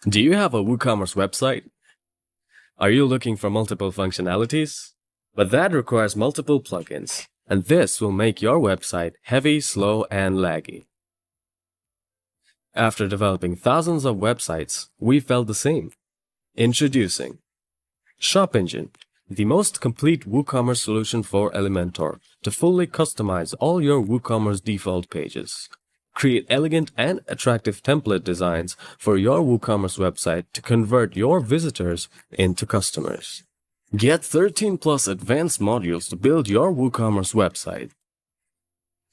Do you have a WooCommerce website? Are you looking for multiple functionalities? But that requires multiple plugins, and this will make your website heavy, slow, and laggy. After developing thousands of websites, we felt the same. Introducing ShopEngine, the most complete WooCommerce solution for Elementor to fully customize all your WooCommerce default pages. Create elegant and attractive template designs for your WooCommerce website to convert your visitors into customers. Get 13 plus advanced modules to build your WooCommerce website.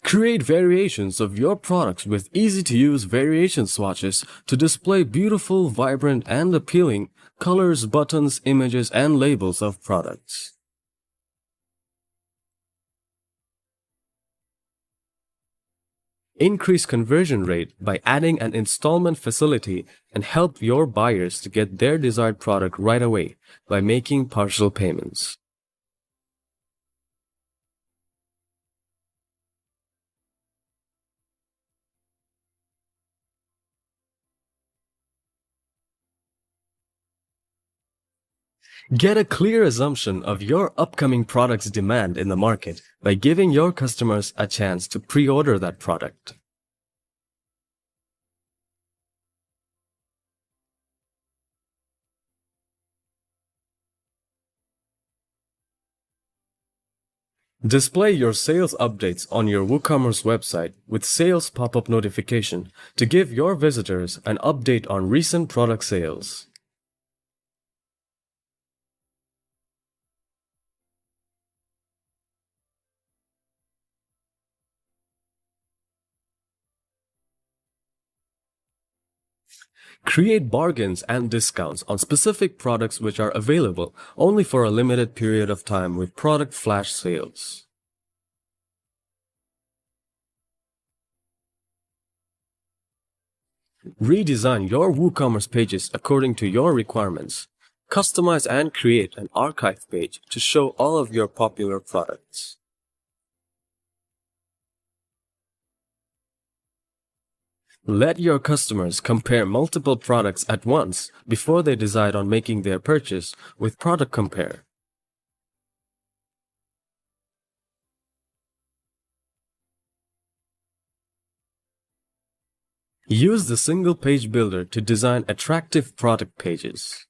Create variations of your products with easy-to-use variation swatches to display beautiful, vibrant, and appealing colors, buttons, images, and labels of products. Increase conversion rate by adding an installment facility and help your buyers to get their desired product right away by making partial payments. Get a clear assumption of your upcoming product's demand in the market by giving your customers a chance to pre-order that product. Display your sales updates on your WooCommerce website with sales pop-up notification to give your visitors an update on recent product sales. Create bargains and discounts on specific products which are available only for a limited period of time with product flash sales. Redesign your WooCommerce pages according to your requirements. Customize and create an archive page to show all of your popular products. Let your customers compare multiple products at once before they decide on making their purchase with Product Compare. Use the single page builder to design attractive product pages.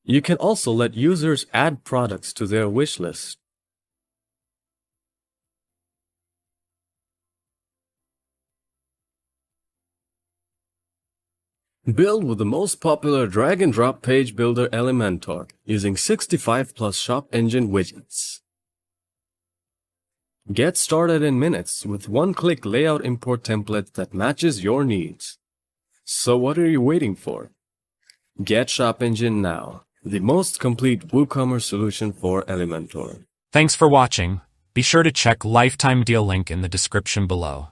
You can also let users add products to their wish list. Build with the most popular drag-and-drop page builder Elementor using 65 plus ShopEngine widgets. Get started in minutes with one-click layout import template that matches your needs. So what are you waiting for? Get ShopEngine now, the most complete WooCommerce solution for Elementor. Thanks for watching. Be sure to check Lifetime Deal link in the description below.